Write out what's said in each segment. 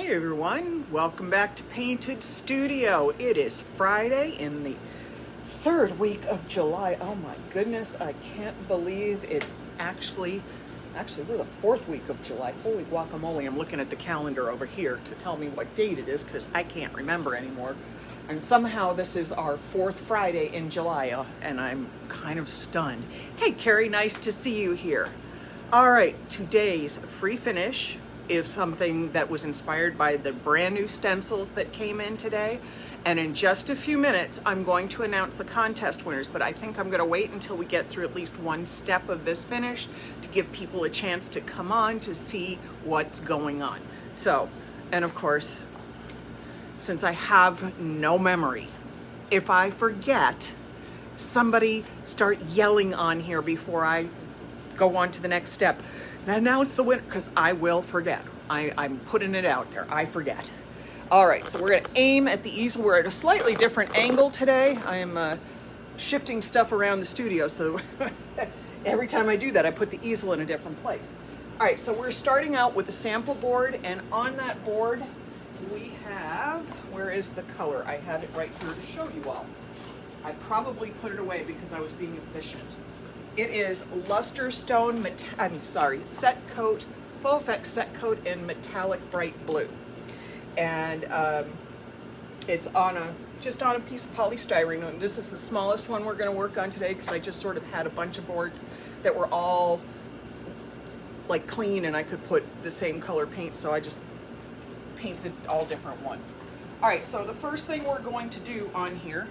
Hey everyone, welcome back to Painted Studio. It is Friday in the third week of July. Oh my goodness, I can't believe it's actually we're the fourth week of July. Holy guacamole, I'm looking at the calendar over here to tell me what date it is because I can't remember anymore. And somehow this is our fourth Friday in July, and I'm kind of stunned. Hey Carrie, nice to see you here. All right, today's free finish is something that was inspired by the brand new stencils that came in today. And in just a few minutes, I'm going to announce the contest winners, but I think I'm gonna wait until we get through at least one step of this finish to give people a chance to come on to see what's going on. So, and of course, since I have no memory, if I forget, somebody start yelling on here before I go on to the next step. And announce the winner, because I will forget. I'm putting it out there, I forget. All right, so we're gonna aim at the easel. We're at a slightly different angle today. I am shifting stuff around the studio, so every time I do that, I put the easel in a different place. All right, so we're starting out with a sample board, and on that board, we have, where is the color? I had it right here to show you all. I probably put it away because I was being efficient. It is Luster Stone, Set Coat, Faux Effects Set Coat in Metallic Bright Blue. And it's just on a piece of polystyrene. And this is the smallest one we're gonna work on today because I just sort of had a bunch of boards that were all like clean and I could put the same color paint, so I just painted all different ones. All right, so the first thing we're going to do on here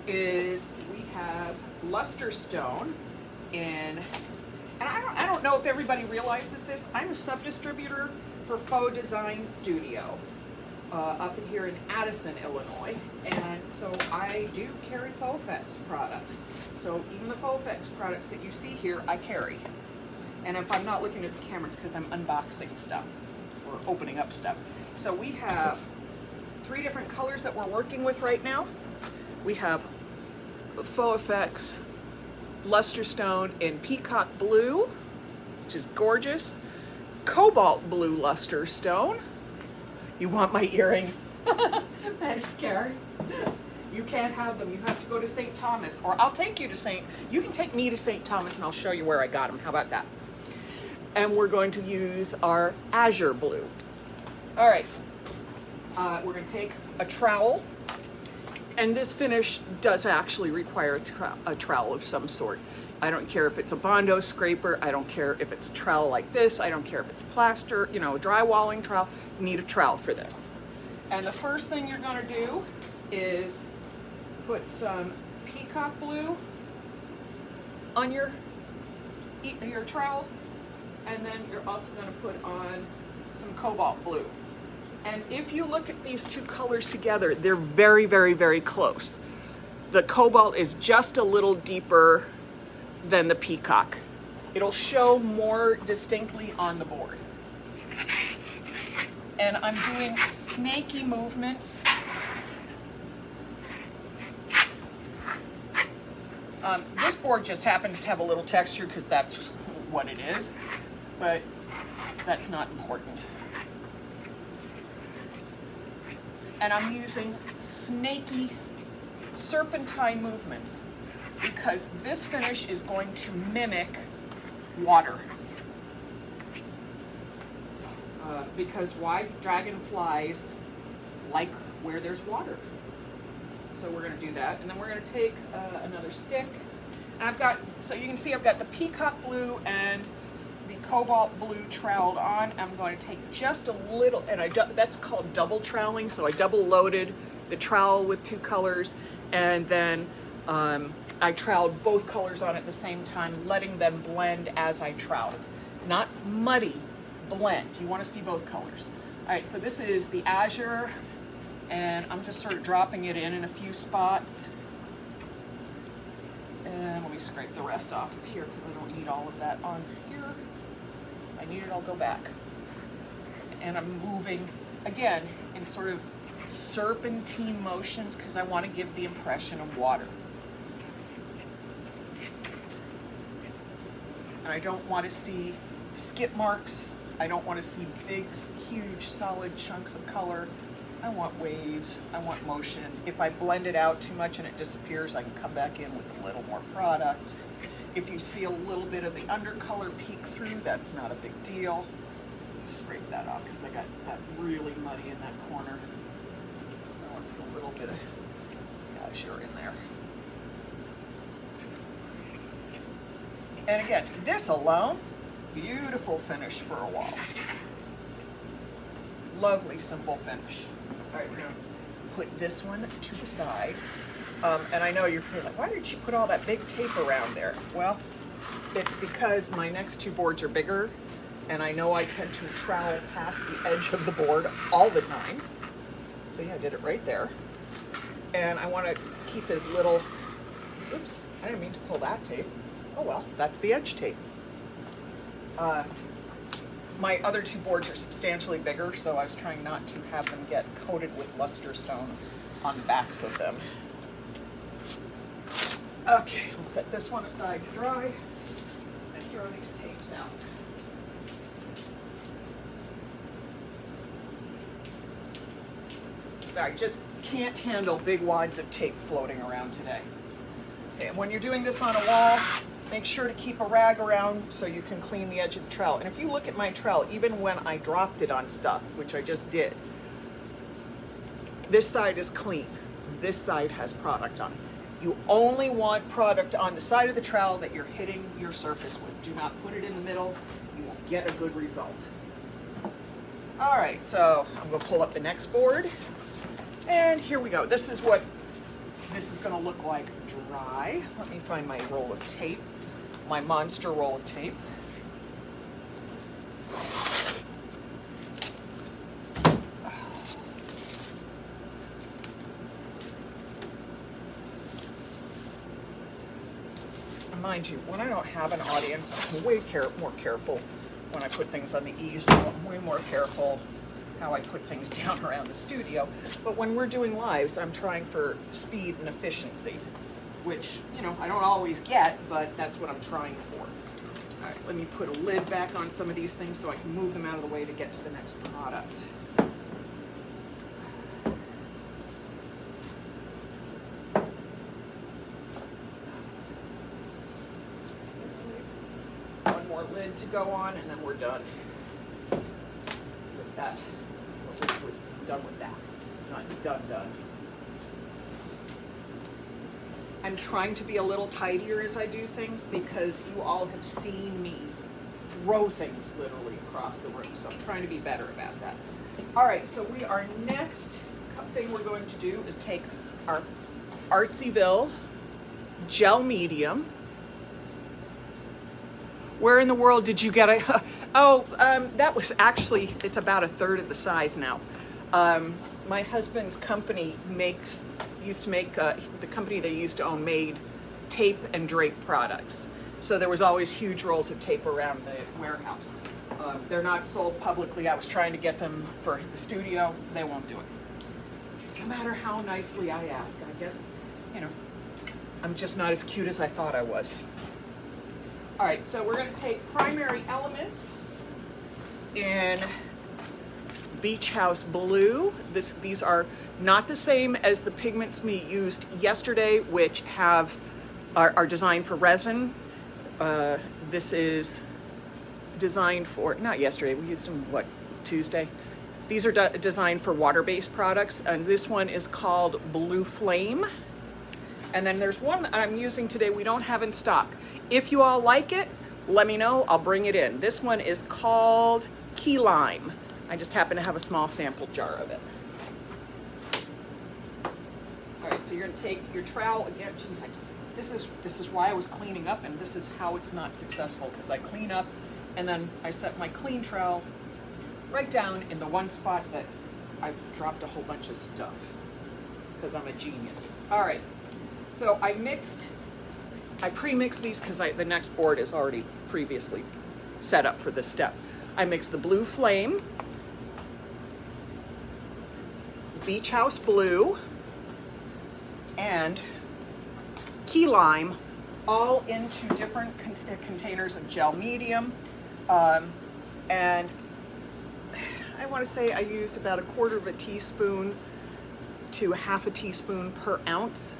is we have Luster Stone. And I don't know if everybody realizes this. I'm a sub-distributor for Faux Design Studio up here in Addison, Illinois. And so I do carry Faux Effects products. So even the Faux Effects products that you see here, I carry. And if I'm not looking at the cameras, because I'm unboxing stuff or opening up stuff. So we have 3 different colors that we're working with right now. We have Faux Effects Luster Stone in Peacock Blue, which is gorgeous. Cobalt Blue Luster Stone. You want my earrings? Thanks, Carrie. You can't have them. You have to go to St. Thomas, or I'll take you to you can take me to St. Thomas and I'll show you where I got them. How about that? And we're going to use our Azure Blue. All right, we're gonna take a trowel. And this finish does actually require a trowel of some sort. I don't care if it's a Bondo scraper, I don't care if it's a trowel like this, I don't care if it's plaster, a drywalling trowel, you need a trowel for this. And the first thing you're gonna do is put some Peacock Blue on your trowel, and then you're also gonna put on some Cobalt Blue. And if you look at these 2 colors together, they're very, very, very close. The Cobalt is just a little deeper than the Peacock. It'll show more distinctly on the board. And I'm doing snaky movements. This board just happens to have a little texture because that's what it is, but that's not important. And I'm using snaky serpentine movements because this finish is going to mimic water. Because why? Dragonflies like where there's water. So we're gonna do that. And then we're gonna take another stick. And so you can see I've got the Peacock Blue and the Cobalt Blue troweled on. I'm going to take just a little, and that's called double troweling. So I double loaded the trowel with 2 colors, and then I troweled both colors on at the same time, letting them blend as I troweled. Not muddy, blend. You want to see both colors. All right, so this is the Azure, and I'm just sort of dropping it in a few spots. And let me scrape the rest off of here because I don't need all of that on here. I need it, I'll go back. And I'm moving, again, in sort of serpentine motions because I want to give the impression of water. And I don't want to see skip marks I don't want to see big, huge, solid chunks of color. I want waves, I want motion. If I blend it out too much and it disappears, I can come back in with a little more product. If you see a little bit of the undercolor peek through, that's not a big deal. Scrape that off because I got that really muddy in that corner. So I want to put a little bit of azure in there. And again, this alone, beautiful finish for a wall. Lovely, simple finish. All right, we're gonna put this one to the side. And I know you're like, why did she put all that big tape around there? Well, it's because my next two boards are bigger, and I know I tend to trowel past the edge of the board all the time. See, I did it right there. And I want to keep as little, oops, I didn't mean to pull that tape. Oh well, that's the edge tape. My other two boards are substantially bigger, so I was trying not to have them get coated with luster stone on the backs of them. Okay, I'll set this one aside to dry and throw these tapes out. Sorry, just can't handle big wads of tape floating around today. Okay, when you're doing this on a wall, make sure to keep a rag around so you can clean the edge of the trowel. And if you look at my trowel, even when I dropped it on stuff, which I just did, this side is clean. This side has product on it. You only want product on the side of the trowel that you're hitting your surface with. Do not put it in the middle. You won't get a good result. All right, so I'm gonna pull up the next board. And here we go. This is what this is gonna look like dry. Let me find my roll of tape, my monster roll of tape. Mind you, when I don't have an audience, I'm way more careful when I put things on the easel. I'm way more careful how I put things down around the studio. But when we're doing lives, I'm trying for speed and efficiency, which, you know, I don't always get, but that's what I'm trying for. All right, let me put a lid back on some of these things so I can move them out of the way to get to the next product. One more lid to go on, and then we're done with that. At least we're done with that. Not done. I'm trying to be a little tidier as I do things because you all have seen me throw things literally across the room. So I'm trying to be better about that. All right, so our next thing we're going to do is take our Artsyville gel medium. Where in the world did you get a, that was actually, it's about a third of the size now. My husband's company used to make, the company they used to own made tape and drape products. So there was always huge rolls of tape around the warehouse. They're not sold publicly. I was trying to get them for the studio. They won't do it. No matter how nicely I ask, I guess, you know, I'm just not as cute as I thought I was. All right, so we're going to take Primary Elements in Beach House Blue. These are not the same as the pigments we used yesterday, which are designed for resin. This is designed for, not yesterday, we used them, Tuesday? These are designed for water-based products, and this one is called Blue Flame. And then there's one I'm using today we don't have in stock. If you all like it, let me know, I'll bring it in. This one is called Key Lime. I just happen to have a small sample jar of it. All right, so you're gonna take your trowel again. Geez, this is why I was cleaning up, and this is how it's not successful, because I clean up and then I set my clean trowel right down in the one spot that I dropped a whole bunch of stuff, because I'm a genius. All right. So I pre-mixed these because the next board is already previously set up for this step. I mixed the Blue Flame, Beach House Blue, and Key Lime, all into different containers of gel medium. And want to say I used about 1/4 teaspoon to 1/2 teaspoon per ounce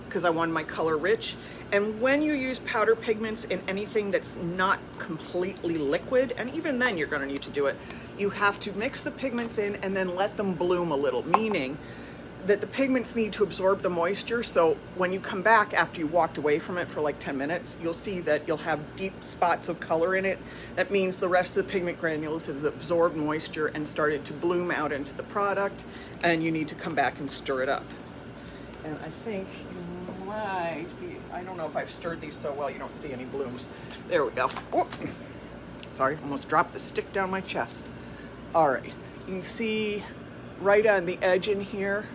because I wanted my color rich. And when you use powder pigments in anything that's not completely liquid, and even then you're going to need to do it, you have to mix the pigments in and then let them bloom a little, meaning that the pigments need to absorb the moisture. So when you come back after you walked away from it for like 10 minutes, you'll see that you'll have deep spots of color in it. That means the rest of the pigment granules have absorbed moisture and started to bloom out into the product, and you need to come back and stir it up. And I think you might be, I don't know if I've stirred these so well you don't see any blooms. There we go. Oh, sorry, almost dropped the stick down my chest. All right, you can see right on the edge in here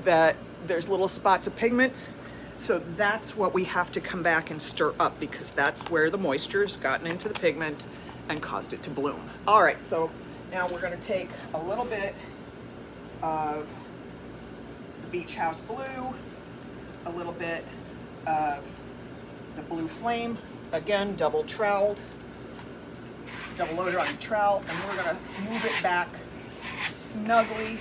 that there's little spots of pigment. So that's what we have to come back and stir up, because that's where the moisture's gotten into the pigment and caused it to bloom. All right, so now we're gonna take a little bit of the Beach House Blue, a little bit of the Blue Flame, again, double troweled, double loaded on the trowel, and we're gonna move it back snugly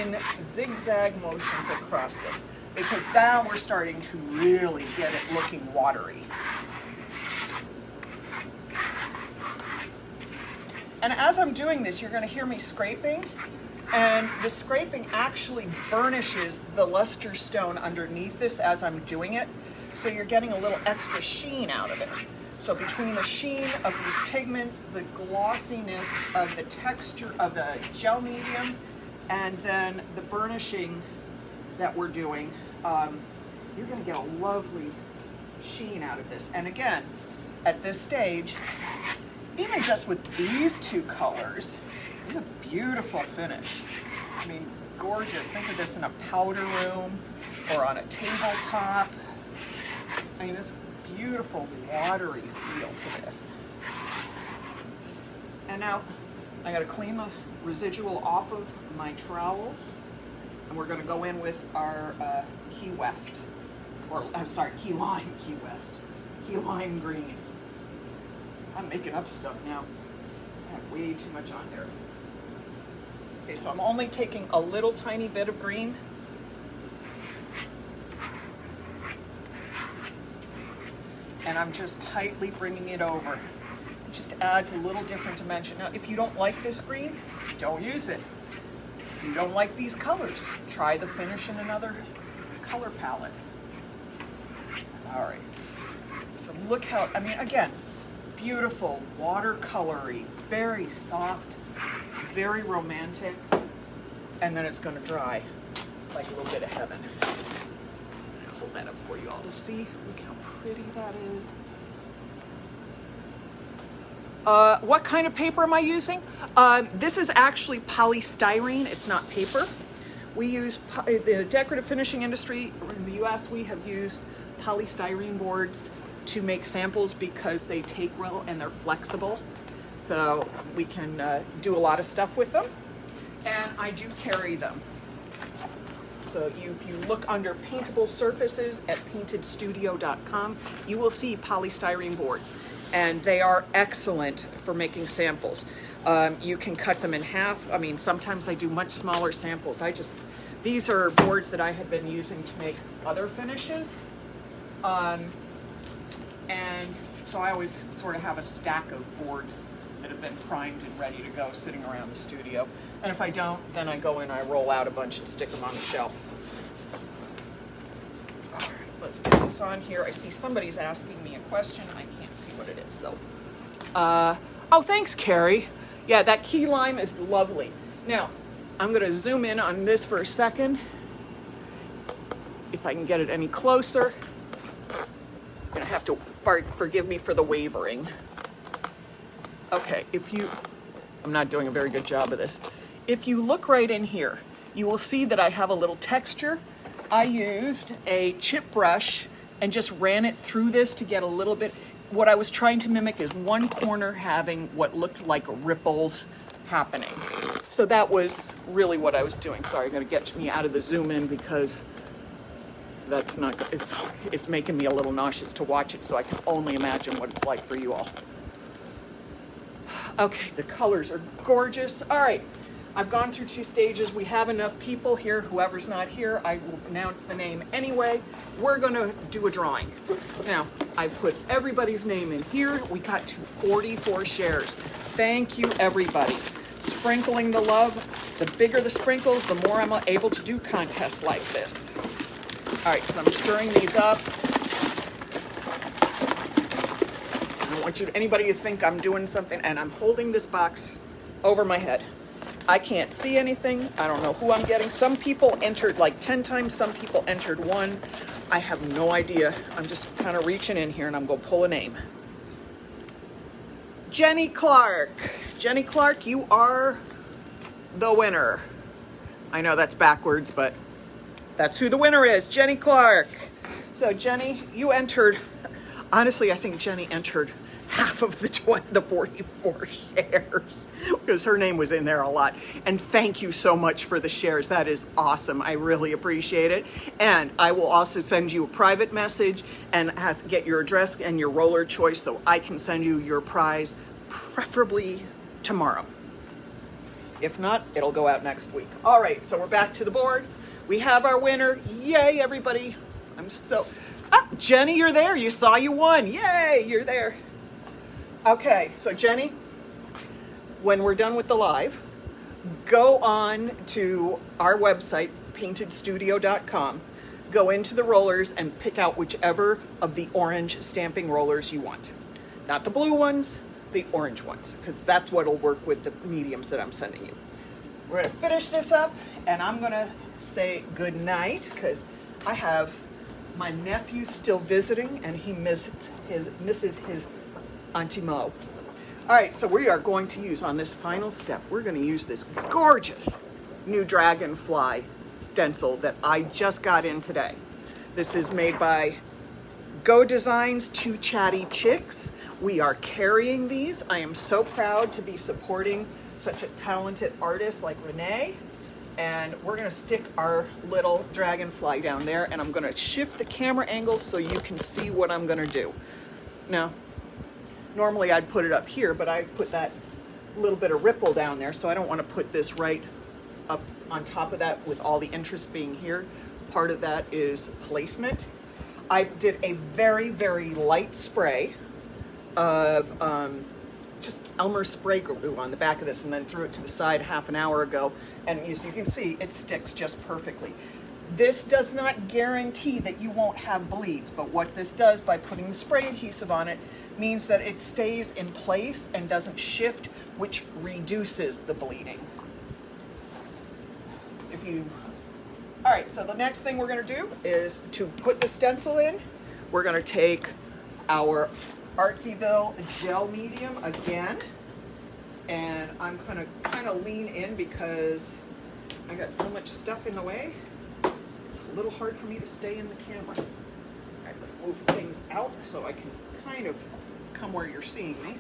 in zigzag motions across this, because now we're starting to really get it looking watery. And as I'm doing this, you're going to hear me scraping, and the scraping actually burnishes the luster stone underneath this as I'm doing it, so you're getting a little extra sheen out of it. So between the sheen of these pigments, the glossiness of the texture of the gel medium, and then the burnishing that we're doing, you're going to get a lovely sheen out of this. And again, at this stage, even just with these two colors, it's a beautiful finish. I mean, gorgeous. Think of this in a powder room or on a tabletop. I mean, this beautiful watery feel to this. And now I got to clean the residual off of my trowel, and we're going to go in with our Key West, or I'm sorry, Key Lime green. I'm making up stuff now. I have way too much on there. Okay, so I'm only taking a little tiny bit of green. And I'm just tightly bringing it over. It just adds a little different dimension. Now, if you don't like this green, don't use it. If you don't like these colors, try the finish in another color palette. All right. So look how, I mean, again, beautiful, watercolory, very soft, very romantic, and then it's going to dry like a little bit of heaven. Hold that up for you all to see. Look how pretty that is. What kind of paper am I using? This is actually polystyrene. It's not paper. We use, the decorative finishing industry in the US, we have used polystyrene boards to make samples because they take well and they're flexible. So we can do a lot of stuff with them. And I do carry them. So if you look under paintable surfaces at paintedstudio.com, you will see polystyrene boards, and they are excellent for making samples. You can cut them in half. I mean, sometimes I do much smaller samples. These are boards that I had been using to make other finishes. And so I always sort of have a stack of boards that have been primed and ready to go sitting around the studio. And if I don't, then I go in, I roll out a bunch and stick them on the shelf. All right, let's get this on here. I see somebody's asking me a question. I can't see what it is though. Oh, thanks, Carrie. Yeah, that key lime is lovely. Now, I'm gonna zoom in on this for a second. If I can get it any closer. You're gonna have to forgive me for the wavering. Okay, I'm not doing a very good job of this. If you look right in here, you will see that I have a little texture. I used a chip brush and just ran it through this to get a little bit. What I was trying to mimic is one corner having what looked like ripples happening. So that was really what I was doing. Sorry, I'm gonna get me out of the zoom in because that's not good. It's making me a little nauseous to watch it, so I can only imagine what it's like for you all. Okay, the colors are gorgeous. All right, I've gone through 2 stages. We have enough people here. Whoever's not here, I will announce the name anyway. We're gonna do a drawing. Now, I put everybody's name in here. We got to 44 shares. Thank you, everybody. Sprinkling the love. The bigger the sprinkles, the more I'm able to do contests like this. All right, so I'm stirring these up. I don't want anybody to think I'm doing something, and I'm holding this box over my head. I can't see anything. I don't know who I'm getting. Some people entered like 10 times. Some people entered 1. I have no idea. I'm just kind of reaching in here and I'm going to pull a name. Jenny Clark. Jenny Clark, you are the winner. I know that's backwards, but that's who the winner is, Jenny Clark. So Jenny, you entered, honestly, I think Jenny entered half of the 44 shares because her name was in there a lot. And thank you so much for the shares. That is awesome. I really appreciate it. And I will also send you a private message and get your address and your roller choice so I can send you your prize, preferably tomorrow. If not, it'll go out next week. All right, so we're back to the board. We have our winner. Yay, everybody. I'm so... Jenny, you're there. You saw you won. Yay, you're there. Okay, so Jenny, when we're done with the live, go on to our website, paintedstudio.com, go into the rollers and pick out whichever of the orange stamping rollers you want. Not the blue ones, the orange ones, because that's what'll work with the mediums that I'm sending you. We're gonna finish this up, and I'm gonna say good night, because I have my nephew still visiting, and he misses his Auntie Mo. All right, so we are going to use, on this final step, we're going to use this gorgeous new Dragonfly stencil that I just got in today. This is made by Go Designs 2 Chatty Chicks. We are carrying these. I am so proud to be supporting such a talented artist like Renee. And we're going to stick our little dragonfly down there, and I'm going to shift the camera angle so you can see what I'm going to do. Now, normally I'd put it up here, but I put that little bit of ripple down there, so I don't want to put this right up on top of that with all the interest being here. Part of that is placement. I did a very, very light spray of just Elmer spray glue on the back of this and then threw it to the side half an hour ago. And as you can see, it sticks just perfectly. This does not guarantee that you won't have bleeds, but what this does by putting the spray adhesive on it means that it stays in place and doesn't shift, which reduces the bleeding. All right, so the next thing we're gonna do is to put the stencil in, we're gonna take our Artsyville gel medium again, and I'm gonna kind of lean in because I got so much stuff in the way. It's a little hard for me to stay in the camera. All right, let's move things out so I can kind of come where you're seeing me.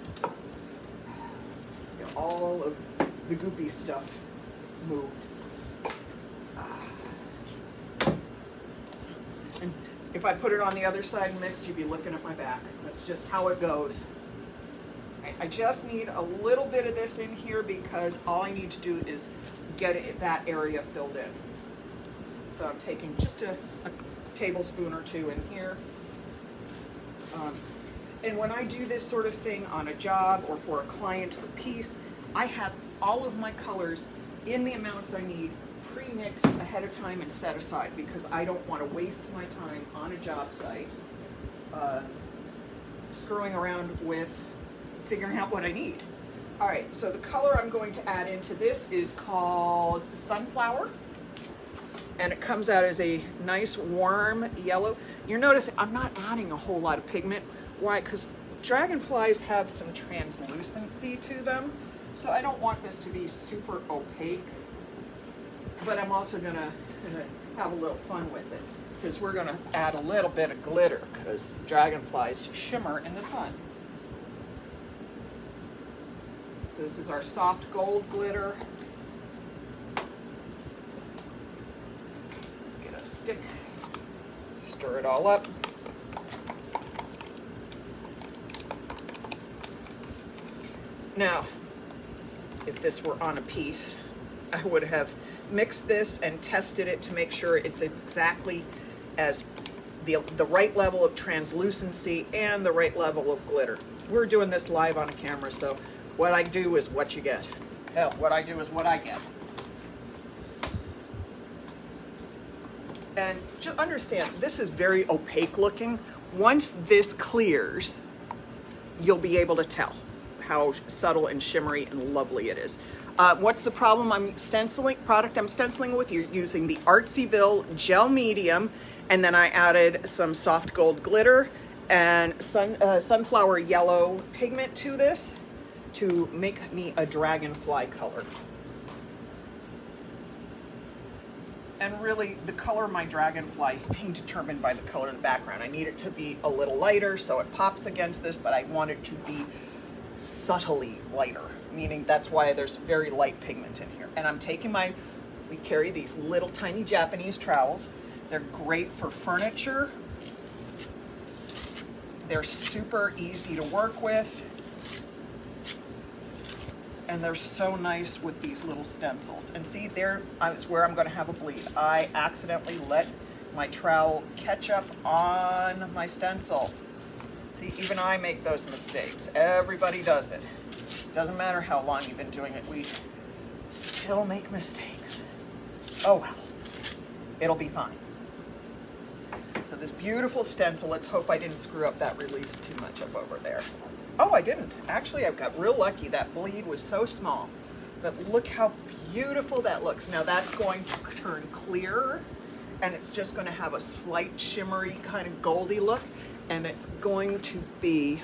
Get all of the goopy stuff moved. And if I put it on the other side mixed, you'd be looking at my back. That's just how it goes. I just need a little bit of this in here because all I need to do is get that area filled in. So I'm taking just a tablespoon or 2 in here. And when I do this sort of thing on a job or for a client's piece, I have all of my colors in the amounts I need pre-mixed ahead of time and set aside because I don't want to waste my time on a job site screwing around with figuring out what I need. All right, so the color I'm going to add into this is called Sunflower, and it comes out as a nice warm yellow. You're noticing I'm not adding a whole lot of pigment. Why? Because dragonflies have some translucency to them, so I don't want this to be super opaque, but I'm also gonna have a little fun with it because we're gonna add a little bit of glitter because dragonflies shimmer in the sun. So this is our soft gold glitter. Let's get a stick, stir it all up. Now, if this were on a piece, I would have mixed this and tested it to make sure it's exactly as the right level of translucency and the right level of glitter. We're doing this live on a camera, so what I do is what you get. Hell, what I do is what I get. And just understand, this is very opaque looking. Once this clears, you'll be able to tell how subtle and shimmery and lovely it is. What's the problem? I'm stenciling with. You're using the Artsyville gel medium, and then I added some soft gold glitter and sunflower yellow pigment to this to make me a dragonfly color. And really, the color of my dragonfly is being determined by the color of the background. I need it to be a little lighter so it pops against this, but I want it to be subtly lighter, meaning that's why there's very light pigment in here. And I'm taking we carry these little tiny Japanese trowels. They're great for furniture. They're super easy to work with. And they're so nice with these little stencils. And see, there is where I'm going to have a bleed. I accidentally let my trowel catch up on my stencil. See, even I make those mistakes. Everybody does it. Doesn't matter how long you've been doing it, we still make mistakes. Oh well, it'll be fine. So this beautiful stencil, let's hope I didn't screw up that release too much up over there. Oh, I didn't. Actually, I've got real lucky. That bleed was so small. But look how beautiful that looks. Now that's going to turn clearer, and it's just going to have a slight shimmery kind of goldy look, and it's going to be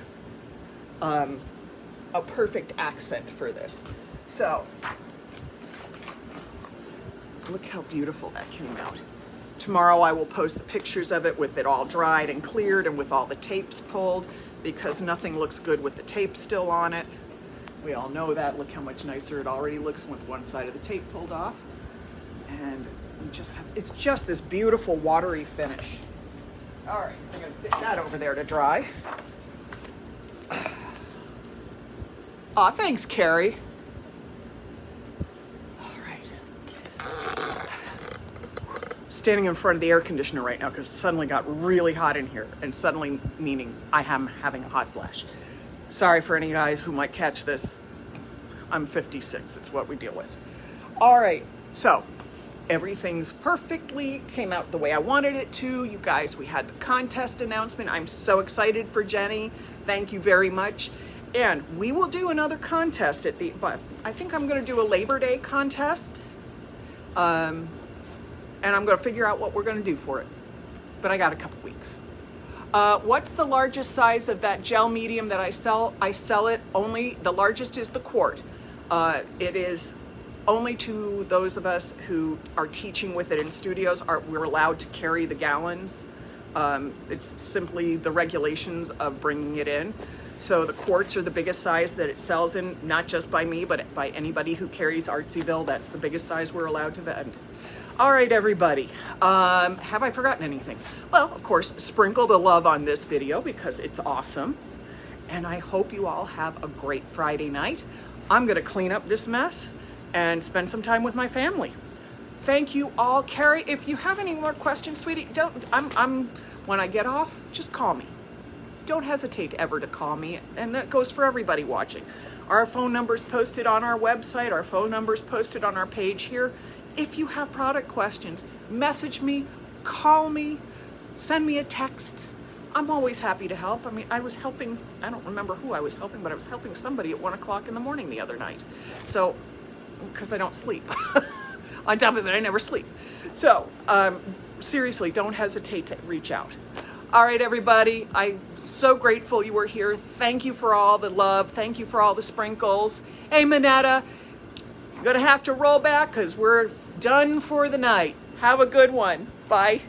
a perfect accent for this. So look how beautiful that came out. Tomorrow I will post the pictures of it with it all dried and cleared and with all the tapes pulled, because nothing looks good with the tape still on it. We all know that. Look how much nicer it already looks with one side of the tape pulled off. And we just have, it's just this beautiful watery finish. All right, I'm gonna stick that over there to dry. Aw, thanks, Carrie. Standing in front of the air conditioner right now because it suddenly got really hot in here, and suddenly meaning I am having a hot flash. Sorry for any guys who might catch this. I'm 56, it's what we deal with. All right, so everything's perfectly came out the way I wanted it to. You guys, we had the contest announcement. I'm so excited for Jenny. Thank you very much. And we will do another contest but I think I'm gonna do a Labor Day contest. And I'm going to figure out what we're going to do for it. But I got a couple weeks. What's the largest size of that gel medium that I sell? I sell it only, the largest is the quart. It is only to those of us who are teaching with it in studios, we're allowed to carry the gallons. It's simply the regulations of bringing it in. So the quarts are the biggest size that it sells in, not just by me, but by anybody who carries Artsyville. That's the biggest size we're allowed to vend. All right, everybody. Have I forgotten anything? Well, of course, sprinkle the love on this video because it's awesome. And I hope you all have a great Friday night. I'm gonna clean up this mess and spend some time with my family. Thank you all. Carrie, if you have any more questions, sweetie, when I get off, just call me. Don't hesitate ever to call me, and that goes for everybody watching. Our phone number's posted on our website. Our phone number's posted on our page here. If you have product questions, message me, call me, send me a text. I'm always happy to help. I mean, I was helping, I don't remember who I was helping, but I was helping somebody at 1 o'clock in the morning the other night. So, because I don't sleep. On top of it, I never sleep. So, seriously, don't hesitate to reach out. All right, everybody, I'm so grateful you were here. Thank you for all the love. Thank you for all the sprinkles. Hey, Minetta, I'm gonna have to roll back because we're done for the night. Have a good one. Bye.